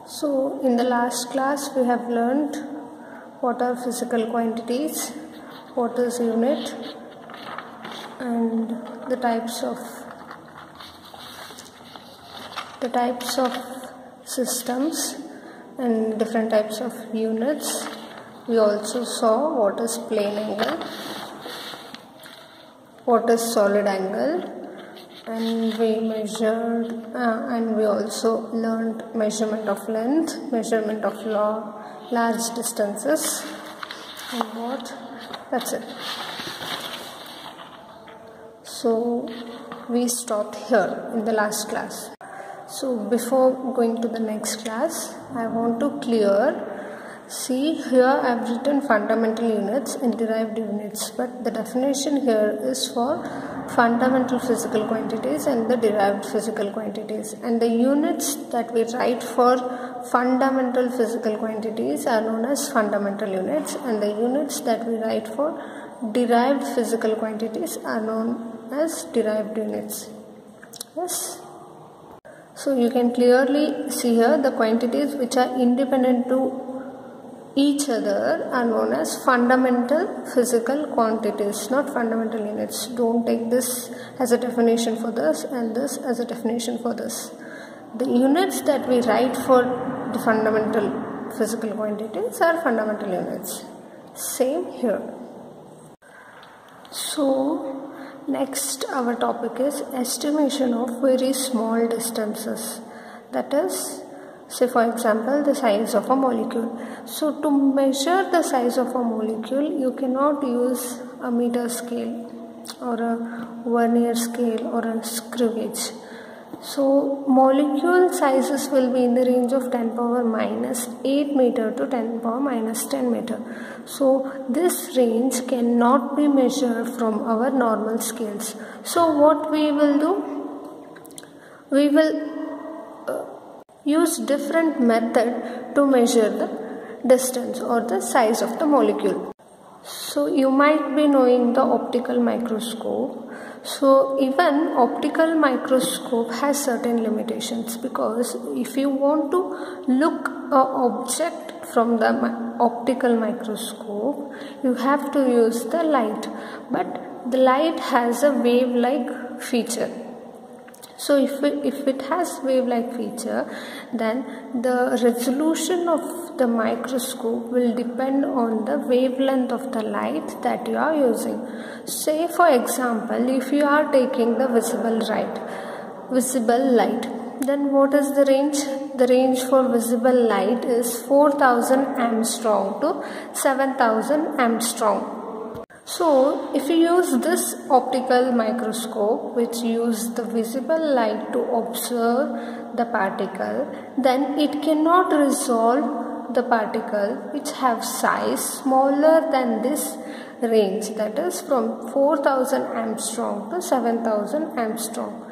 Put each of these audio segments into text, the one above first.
So in the last class we have learned what are physical quantities, what is unit, and the types of systems and different types of units. We also saw what is plane angle, what is solid angle, and we measured and we also learned measurement of length, measurement of large distances, and that's it. So we stopped here in the last class. So before going to the next class, I want to see here I have written fundamental units and derived units, but the definition here is for fundamental physical quantities and the derived physical quantities, and the units that we write for fundamental physical quantities are known as fundamental units, and the units that we write for derived physical quantities are known as derived units. Yes. So you can clearly see here the quantities which are independent to each other are known as fundamental physical quantities, not fundamental units. Don't take this as a definition for this and this as a definition for this. The units that we write for the fundamental physical quantities are fundamental units. Same here. So next our topic is estimation of very small distances, that is, say for example the size of a molecule. So to measure the size of a molecule you cannot use a meter scale or a vernier scale or a screw gauge. So molecule sizes will be in the range of 10 power minus 8 meter to 10 power minus 10 meter. So this range cannot be measured from our normal scales. So what we will do? We will use different method to measure the distance or the size of the molecule. So you might be knowing the optical microscope. So even optical microscope has certain limitations, because if you want to look an object from the optical microscope, you have to use the light, but the light has a wave-like feature. So if it has wave-like feature, then the resolution of the microscope will depend on the wavelength of the light that you are using. Say for example, if you are taking the visible light, then what is the range? The range for visible light is 4000 Armstrong to 7000 Armstrong. So if you use this optical microscope which uses the visible light to observe the particle, then it cannot resolve the particle which have size smaller than this range, that is from 4000 Armstrong to 7000 Armstrong.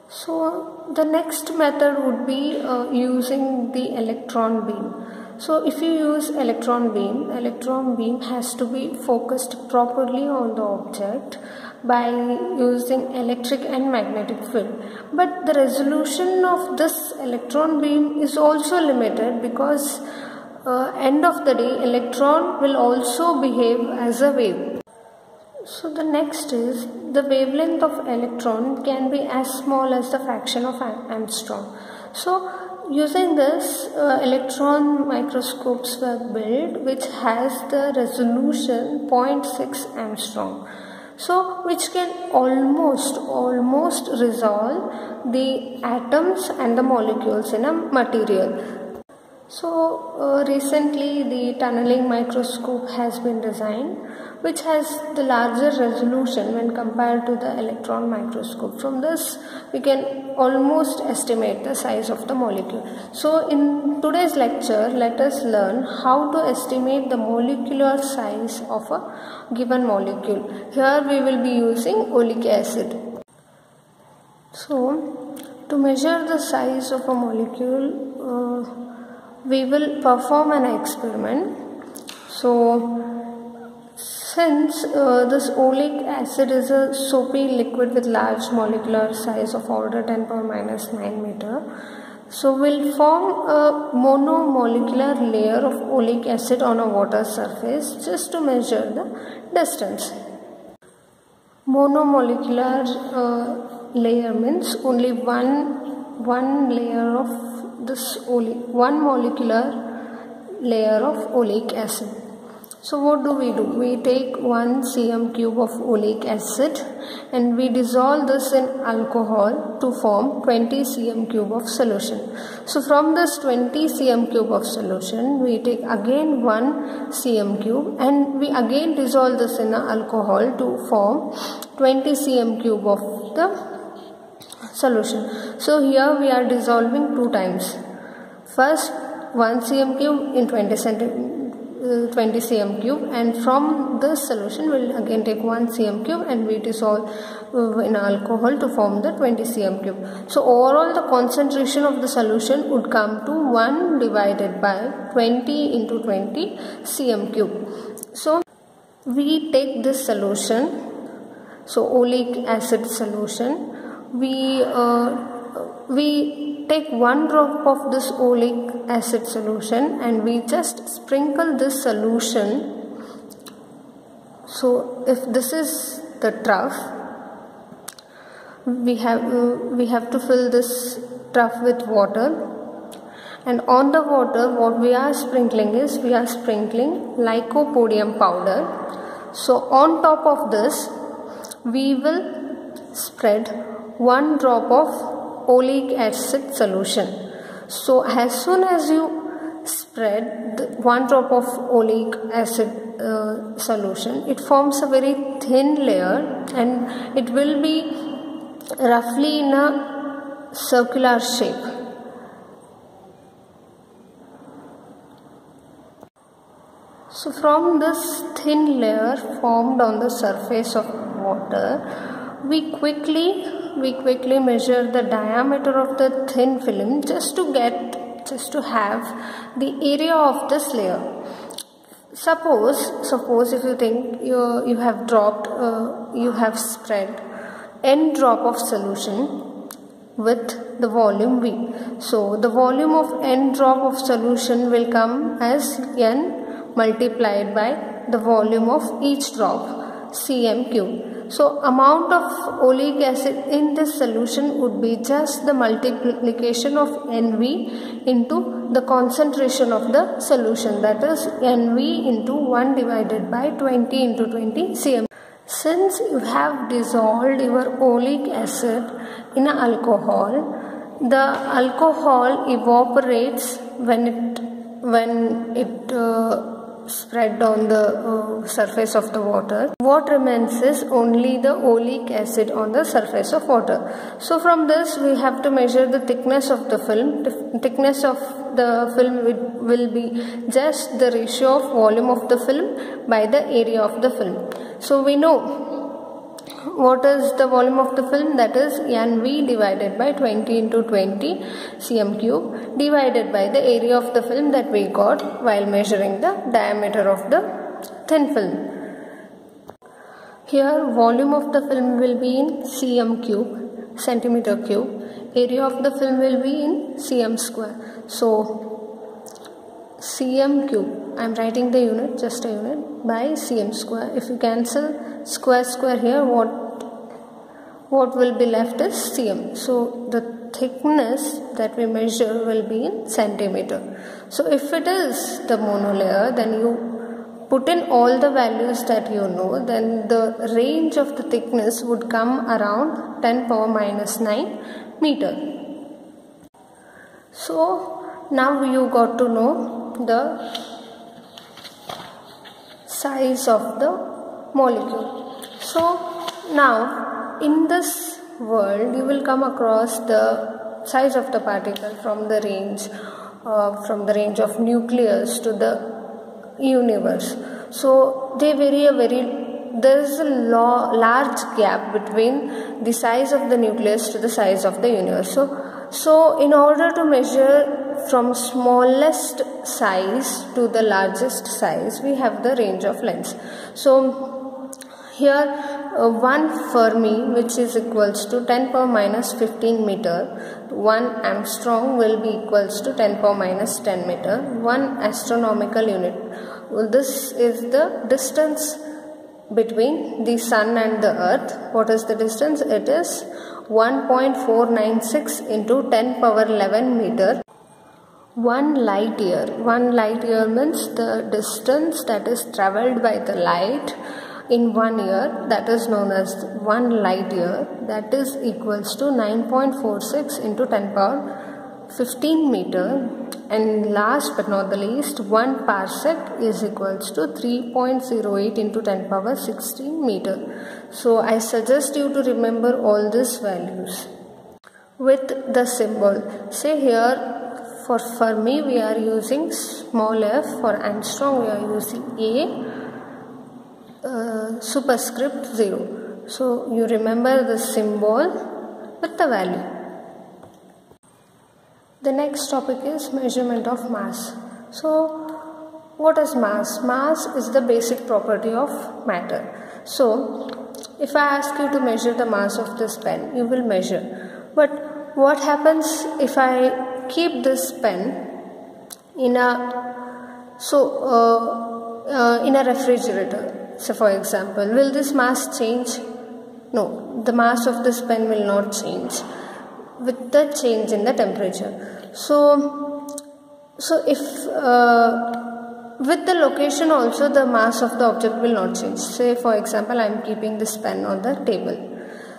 So the next method would be using the electron beam. So if you use electron beam has to be focused properly on the object by using electric and magnetic field. But the resolution of this electron beam is also limited, because end of the day electron will also behave as a wave. So the next is the wavelength of electron can be as small as the fraction of Armstrong. So using this, electron microscopes were built which has the resolution 0.6 Armstrong. So which can almost resolve the atoms and the molecules in a material. So recently the tunneling microscope has been designed, which has the larger resolution when compared to the electron microscope. From this we can almost estimate the size of the molecule. So in today's lecture, let us learn how to estimate the molecular size of a given molecule. Here we will be using oleic acid. So to measure the size of a molecule, we will perform an experiment. So since this oleic acid is a soapy liquid with large molecular size of order 10 power minus 9 meter, So we'll form a monomolecular layer of oleic acid on a water surface just to measure the distance. Monomolecular layer means only one layer of this one molecular layer of oleic acid. So what do? We take 1 cm cube of oleic acid and we dissolve this in alcohol to form 20 cm cube of solution. So from this 20 cm cube of solution, we take again 1 cm cube and we again dissolve this in alcohol to form 20 cm cube of the solution. So here we are dissolving 2 times. First 1 cm cube in 20 cm cube, and from this solution we will again take 1 cm cube and we dissolve in alcohol to form the 20 cm cube. So overall the concentration of the solution would come to 1 divided by 20 into 20 cm cube. So we take this solution, so oleic acid solution, we take 1 drop of this oleic acid solution and we just sprinkle this solution. So if this is the trough, we have to fill this trough with water, and on the water what we are sprinkling is lycopodium powder. So on top of this we will spread 1 drop of oleic acid solution. So as soon as you spread 1 drop of oleic acid solution, it forms a very thin layer and it will be roughly in a circular shape. So from this thin layer formed on the surface of water, we quickly measure the diameter of the thin film just to have the area of this layer. Suppose if you think you have spread n drop of solution with the volume V. So the volume of n drop of solution will come as n multiplied by the volume of each drop, cm cube. So amount of oleic acid in this solution would be just the multiplication of NV into the concentration of the solution, that is NV into 1 divided by 20 into 20 cm. Since you have dissolved your oleic acid in alcohol, the alcohol evaporates when it spread on the surface of the water. What remains is only the oleic acid on the surface of water. So from this we have to measure the thickness of the film. The thickness of the film will be just the ratio of volume of the film by the area of the film. So we know what is the volume of the film, that is NV divided by 20 into 20 cm cube divided by the area of the film that we got while measuring the diameter of the thin film. Here volume of the film will be in cm cube, centimeter cube. Area of the film will be in cm square. So cm cube, I am writing the unit, just a unit, by cm square. If you cancel square here, what will be left is cm. So the thickness that we measure will be in centimeter. So if it is the monolayer, then you put in all the values that you know, then the range of the thickness would come around 10 power minus 9 meter. So now you got to know the size of the molecule. So now in this world you will come across the size of the particle from the range of nucleus to the universe. So they vary there is a large gap between the size of the nucleus to the size of the universe. So in order to measure from smallest size to the largest size, we have the range of lengths. So here 1 Fermi, which is equals to 10 power minus 15 meter. 1 Armstrong will be equals to 10 power minus 10 meter. 1 astronomical unit. Well, this is the distance between the sun and the earth. What is the distance? It is 1.496 into 10 power 11 meter. 1 light year. 1 light year means the distance that is travelled by the light in 1 year, that is known as 1 light year, that is equals to 9.46 into 10 power 15 meter. And last but not the least, 1 parsec is equals to 3.08 into 10 power 16 meter. So I suggest you to remember all these values with the symbol. Say here, for Fermi we are using small f, for Armstrong we are using A superscript 0. So you remember the symbol with the value. The next topic is measurement of mass. So what is mass? Mass is the basic property of matter. So if I ask you to measure the mass of this pen, you will measure. But what happens if I keep this pen in a refrigerator? So for example, will this mass change? No, the mass of this pen will not change with the change in the temperature. So if with the location also the mass of the object will not change. Say for example, I am keeping this pen on the table.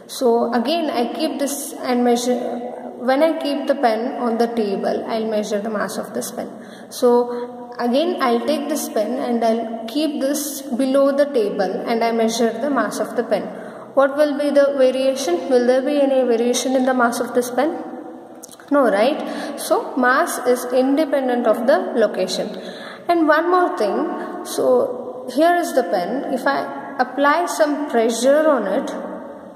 So again I keep this and measure. When I keep the pen on the table, I will measure the mass of this pen. So again I'll take this pen and I'll keep this below the table and I measure the mass of the pen. What will be the variation? Will there be any variation in the mass of this pen? No, right? So mass is independent of the location. And one more thing, so here is the pen. If I apply some pressure on it,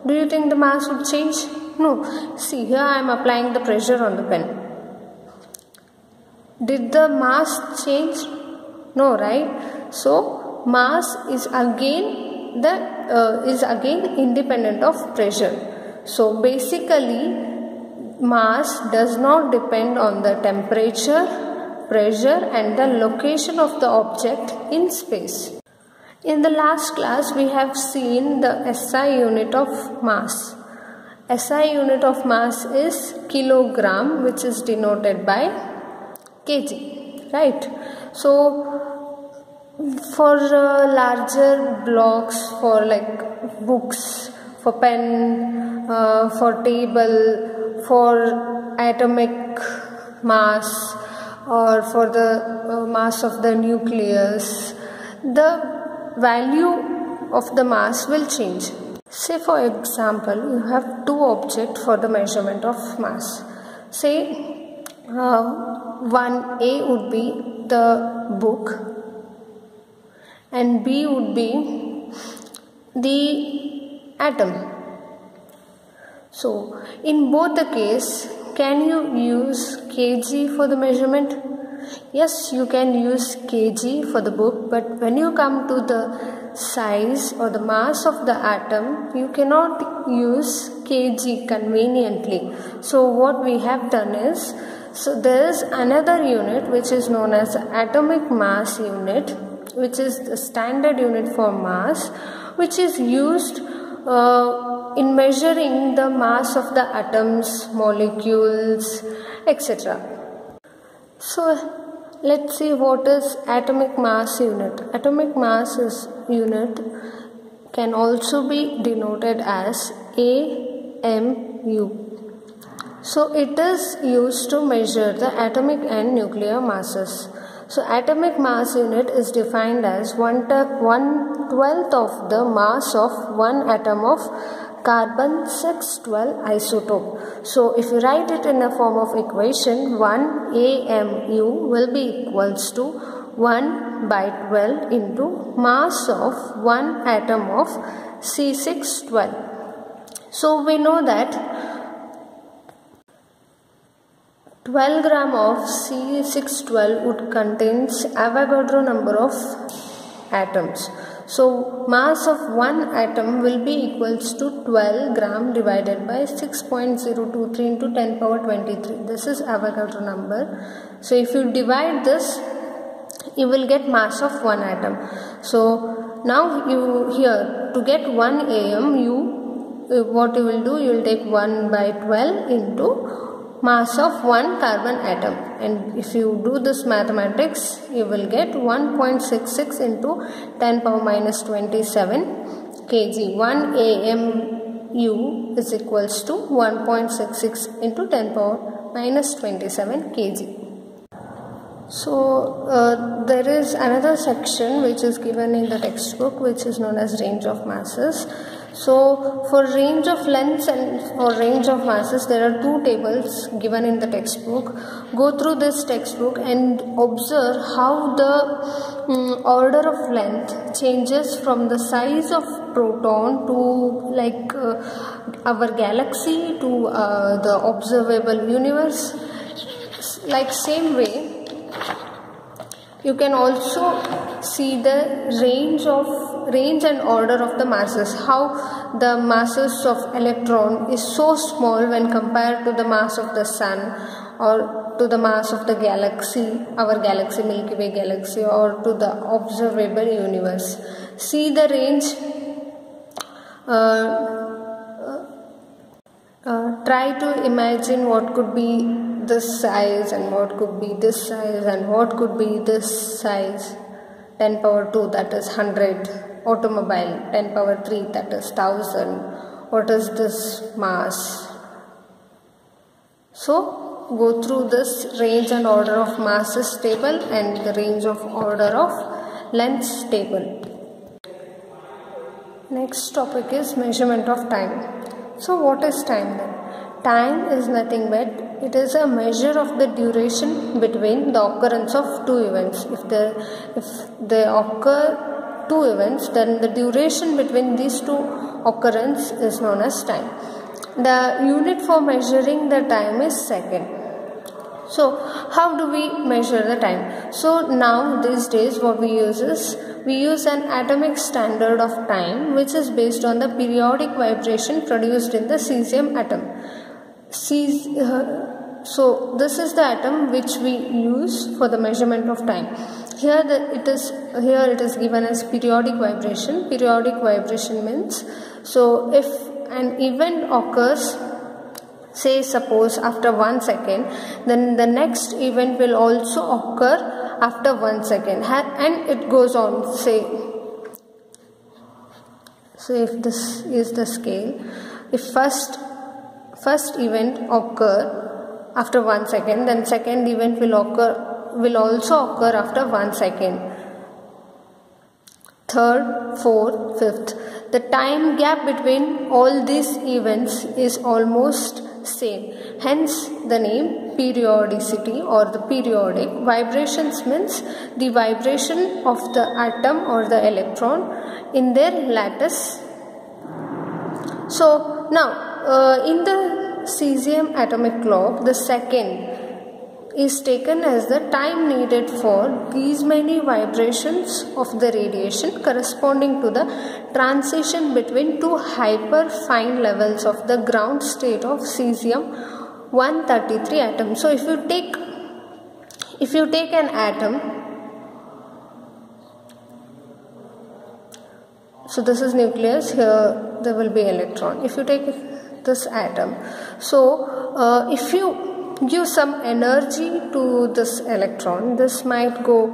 do you think the mass would change? No. See, here I am applying the pressure on the pen. Did the mass change? No, right? So mass is again independent of pressure. So basically mass does not depend on the temperature, pressure and the location of the object in space. In the last class we have seen the SI unit of mass. SI unit of mass is kilogram, which is denoted by kg, right? So for larger blocks, for like books, for pen, for table, for atomic mass, or for the mass of the nucleus, the value of the mass will change. Say for example, you have two objects for the measurement of mass. Say 1A would be the book and B would be the atom. So in both the case, can you use kg for the measurement? Yes, you can use kg for the book, but when you come to the size or the mass of the atom, you cannot use kg conveniently. So what we have done is, so there is another unit which is known as atomic mass unit, which is the standard unit for mass, which is used in measuring the mass of the atoms, molecules, etc. So let's see what is atomic mass unit. Atomic mass unit can also be denoted as AMU. So it is used to measure the atomic and nuclear masses. So atomic mass unit is defined as 1/12 of the mass of one atom of carbon 612 isotope. So if you write it in a form of equation, 1 AMU will be equals to 1/12 into mass of one atom of C612. So we know that 12 gram of C612 would contains Avogadro number of atoms. So mass of one atom will be equals to 12 gram divided by 6.023 into 10 power 23. This is Avogadro number. So if you divide this, you will get mass of one atom. So now you here to get 1 am, what you will do, you will take 1 by 12 into mass of one carbon atom, and if you do this mathematics, you will get 1.66 into 10 power minus 27 kg. 1 AMU is equals to 1.66 into 10 power minus 27 kg. So there is another section which is given in the textbook, which is known as range of masses. So for range of lengths and for range of masses, there are two tables given in the textbook. Go through this textbook and observe how the order of length changes from the size of proton to like our galaxy to the observable universe. Like same way, you can also see the range and order of the masses, how the masses of electron is so small when compared to the mass of the sun or to the mass of the galaxy, our galaxy, Milky Way galaxy, or to the observable universe. See the range. Try to imagine what could be this size and what could be this size and what could be this size. 10 power 2, that is 100. Automobile, 10 power 3, that is 1000. What is this mass? So go through this range and order of masses table and the range of order of lengths table. Next topic is measurement of time. So what is time then? Time is nothing but it is a measure of the duration between the occurrence of two events. If they occur two events, then the duration between these two occurrences is known as time. The unit for measuring the time is second. So how do we measure the time? So now these days what we use is we use an atomic standard of time, which is based on the periodic vibration produced in the cesium atom. So this is the atom which we use for the measurement of time. Here it is given as periodic vibration. Periodic vibration means, so if an event occurs, say suppose after 1 second, then the next event will also occur after 1 second, and it goes on. Say if this is the scale, if first event occur after 1 second, then second event will also occur after 1 second, third, fourth, fifth. The time gap between all these events is almost same, hence the name periodicity or the periodic. Vibrations means the vibration of the atom or the electron in their lattice. So now in the cesium atomic clock, the second is taken as the time needed for these many vibrations of the radiation corresponding to the transition between two hyper fine levels of the ground state of cesium-133 atom. So if you take an atom, so this is nucleus, here there will be electron. If you take this atom, so if you give some energy to this electron, this might go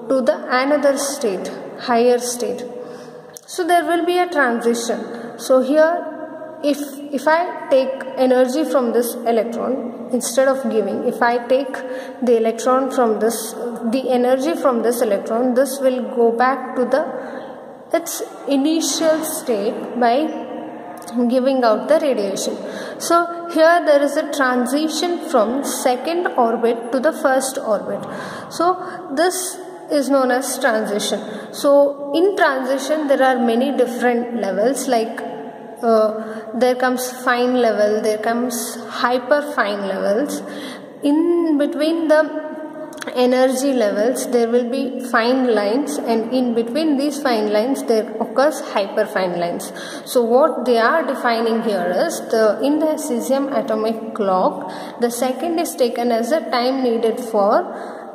to the another state, higher state. So there will be a transition. So here if I take energy from this electron, instead of giving, if I take the electron from this, the energy from this electron, this will go back to its initial state by giving out the radiation. So here there is a transition from second orbit to the first orbit. So this is known as transition. So in transition there are many different levels, like there comes fine level, there comes hyper fine levels. In between the energy levels, there will be fine lines, and in between these fine lines there occurs hyperfine lines. So what they are defining here is in the cesium atomic clock, the second is taken as the time needed for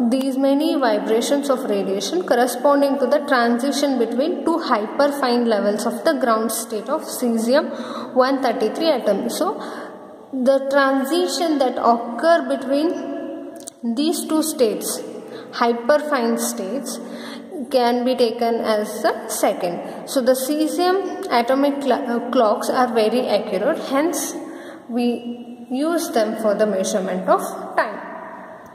these many vibrations of radiation corresponding to the transition between two hyperfine levels of the ground state of cesium-133 atom. So the transition that occur between these two states, hyperfine states, can be taken as the second. So the cesium atomic clocks are very accurate, hence we use them for the measurement of time.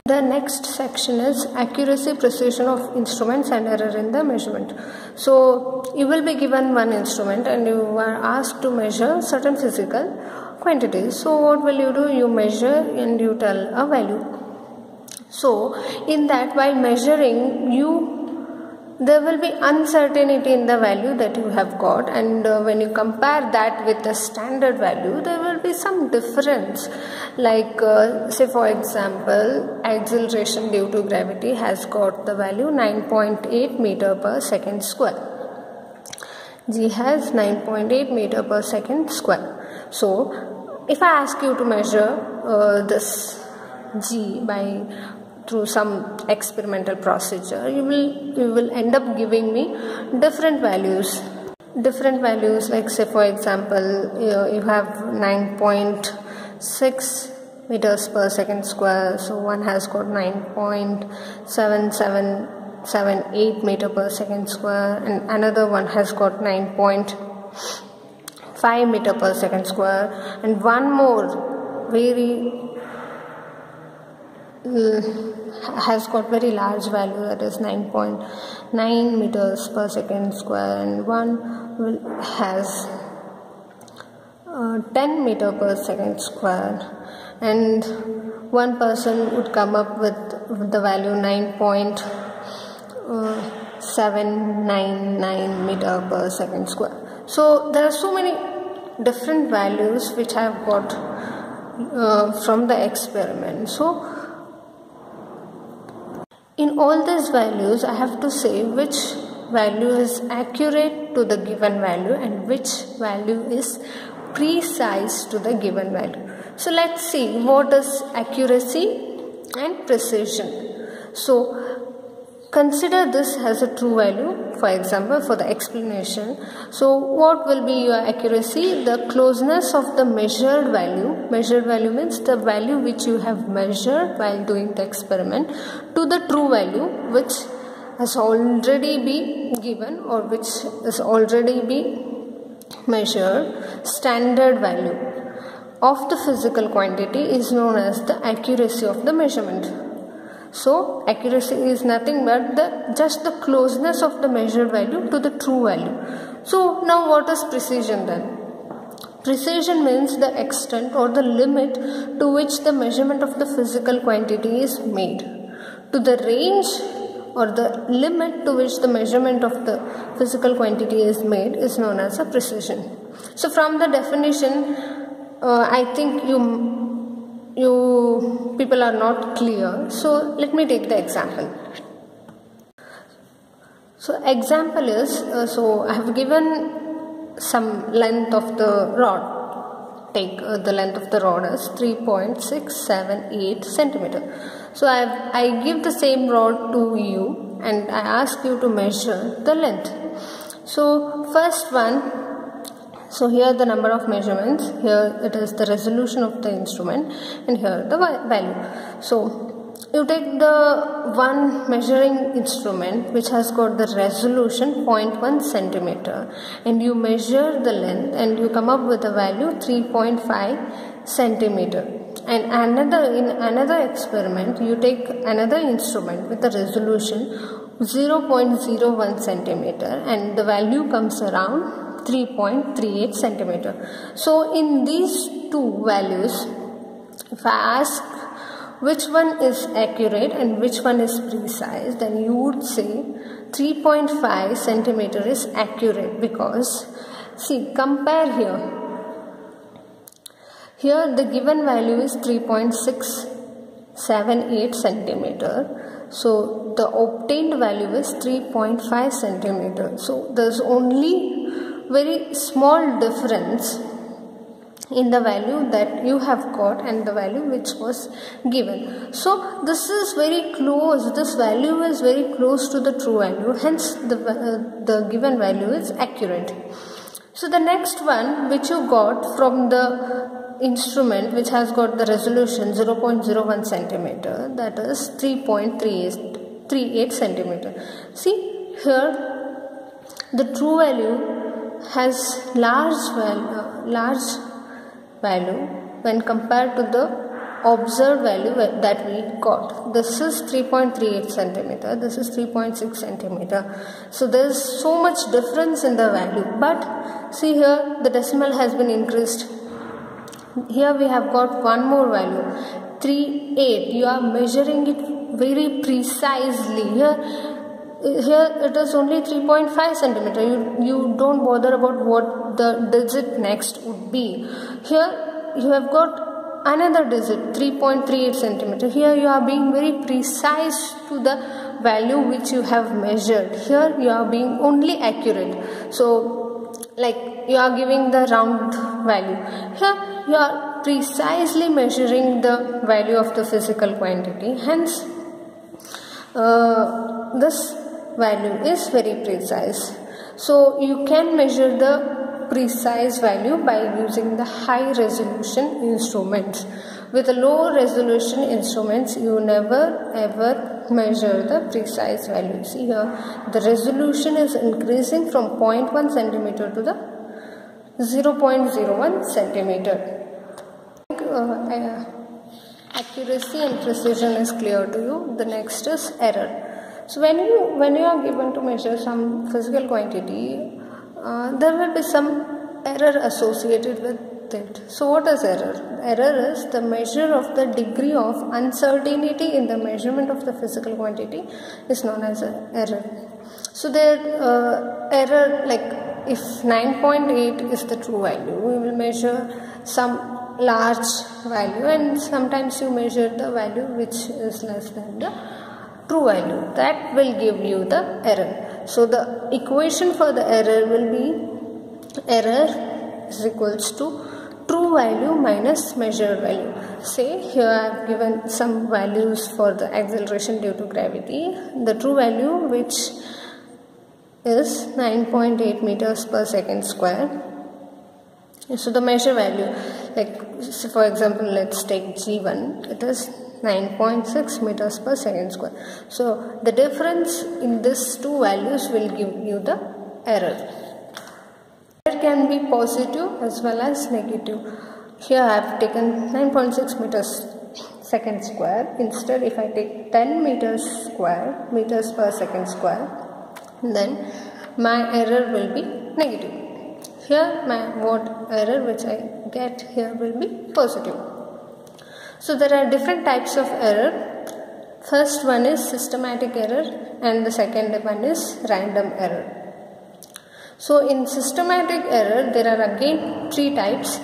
The next section is accuracy, precision of instruments and error in the measurement. So you will be given one instrument and you are asked to measure certain physical quantities. So what will you do? You measure and you tell a value. So in that, while measuring, there will be uncertainty in the value that you have got, and when you compare that with the standard value, there will be some difference. Like say for example, acceleration due to gravity has got the value 9.8 meter per second square. G has 9.8 meter per second square. So if I ask you to measure this G through some experimental procedure, you will end up giving me different values. Like say for example, you have 9.6 meters per second square, so one has got 9.7778 meter per second square, and another one has got 9.5 meter per second square, and one more has got very large value, that is 9.9 meters per second square, and one has 10 meter per second square, and one person would come up with the value 9.799 meter per second square. So there are so many different values which I have got from the experiment. So in all these values, I have to say which value is accurate to the given value and which value is precise to the given value. So let's see what is accuracy and precision. So consider this as a true value, for example, for the explanation. So what will be your accuracy? The closeness of the measured value. Measured value means the value which you have measured while doing the experiment to the true value which has already been given or which has already been measured. Standard value of the physical quantity is known as the accuracy of the measurement. So accuracy is nothing but just the closeness of the measured value to the true value. So now what is precision then? Precision means the extent or the limit to which the measurement of the physical quantity is made. To the range or the limit to which the measurement of the physical quantity is made is known as a precision. So from the definition, I think you people are not clear. So let me take the example. So example is, so I have given some length of the rod. Take the length of the rod as 3.678 centimeter. So I give the same rod to you and I ask you to measure the length. So first one, so here the number of measurements, here it is the resolution of the instrument, and here the value. So you take the one measuring instrument which has got the resolution 0.1 centimeter and you measure the length and you come up with a value 3.5 centimeter. And in another experiment you take another instrument with a resolution 0.01 centimeter and the value comes around 3.38 centimeter. So in these two values, if I ask which one is accurate and which one is precise, then you would say 3.5 centimeter is accurate, because see, compare here. Here the given value is 3.6 3.78 centimeter. So the obtained value is 3.5 centimeter. So there's only very small difference in the value that you have got and the value which was given. So this is very close, this value is very close to the true value, hence the given value is accurate. So the next one which you got from the instrument which has got the resolution 0.01 centimeter, that is 3.38 centimeter. See here the true value has large value when compared to the observed value that we got. This is 3.38 centimeter, this is 3.6 centimeter. So there is so much difference in the value, but see here the decimal has been increased. Here we have got one more value, 3.8. You are measuring it very precisely. Here it is only 3.5 centimeter. You don't bother about what the digit next would be. Here you have got another digit, 3.38 centimeter. Here you are being very precise to the value which you have measured. Here you are being only accurate. So like you are giving the round value. Here you are precisely measuring the value of the physical quantity. Hence this value is very precise. So you can measure the precise value by using the high resolution instruments. With the low resolution instruments you never ever measure the precise value. See here the resolution is increasing from 0.1 centimeter to the 0.01 centimeter. Accuracy and precision is clear to you. The next is error. So when you are given to measure some physical quantity, there will be some error associated with it. So what is error? Error is the measure of the degree of uncertainty in the measurement of the physical quantity is known as error. So the error, like if 9.8 is the true value, we will measure some large value, and sometimes you measure the value which is less than the true value. That will give you the error. So the equation for the error will be error is equals to true value minus measured value. Say here I have given some values for the acceleration due to gravity. The true value which is 9.8 meters per second square. So the measure value, like so for example let's take G1, it is 9.6 meters per second square. So the difference in these two values will give you the error. Error can be positive as well as negative. Here I have taken 9.6 meters second square. Instead if I take 10 meters per second square, then my error will be negative. Here my error which I get here will be positive. So there are different types of error. First one is systematic error and the second one is random error. So in systematic error there are again three types.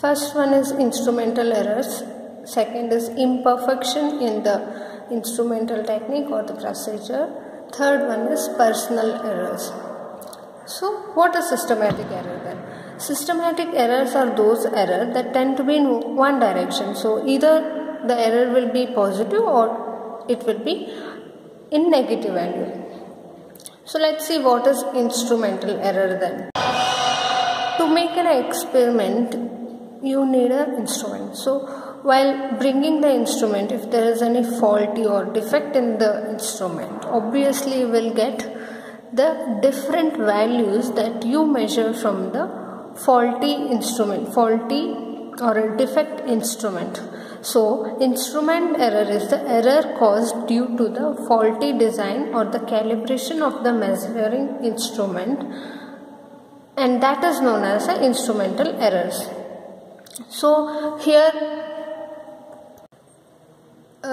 First one is instrumental errors. Second is imperfection in the instrumental technique or the procedure. Third one is personal errors. So what is systematic error then? Systematic errors are those errors that tend to be in one direction. So either the error will be positive or it will be in negative value. So let's see what is instrumental error then. To make an experiment you need an instrument. So while bringing the instrument, if there is any faulty or defect in the instrument, obviously you will get the different values that you measure from the faulty instrument, faulty or a defect instrument. So instrument error is the error caused due to the faulty design or the calibration of the measuring instrument, and that is known as the instrumental errors. So here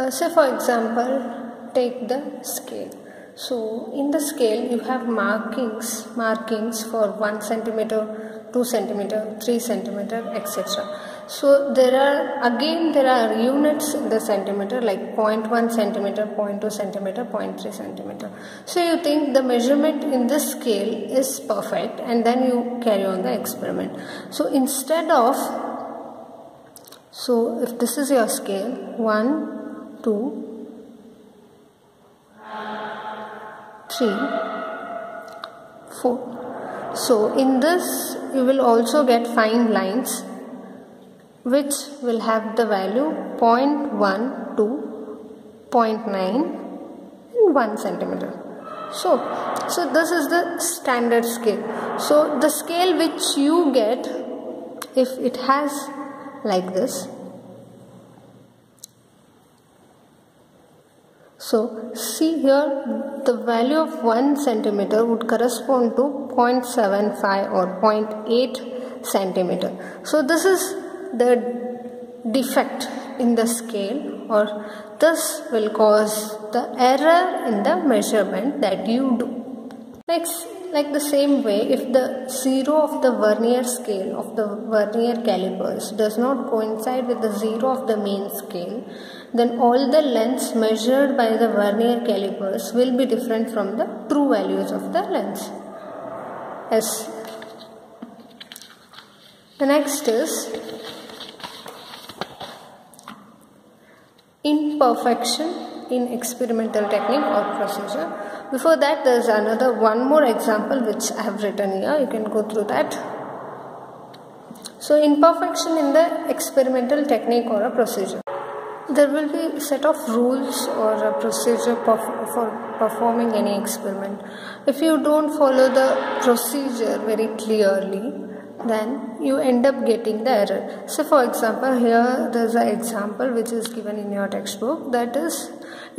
say for example take the scale. So in the scale you have markings for 1 centimeter, 2 centimeter, 3 centimeter, etc. So there are units in the centimeter, like 0.1 centimeter, 0.2 centimeter, 0.3 centimeter. So you think the measurement in this scale is perfect, and then you carry on the experiment. So instead of, so if this is your scale, 1, 2, 3, 4. So in this you will also get fine lines which will have the value 0.1 to 0.9 and 1 centimeter. So this is the standard scale. So the scale which you get, if it has like this, so see here, the value of 1 centimeter would correspond to 0.75 or 0.8 centimeter. So this is the defect in the scale, or this will cause the error in the measurement that you do. Next, like the same way, if the zero of the vernier scale of the vernier calipers does not coincide with the zero of the main scale, then all the lengths measured by the vernier calipers will be different from the true values of the lengths. Yes. The next is imperfection in experimental technique or procedure. Before that, there is one more example which I have written here. You can go through that. So imperfection in the experimental technique or a procedure. There will be a set of rules or a procedure for performing any experiment. If you don't follow the procedure very clearly, then you end up getting the error. So for example, here there is an example which is given in your textbook, that is, it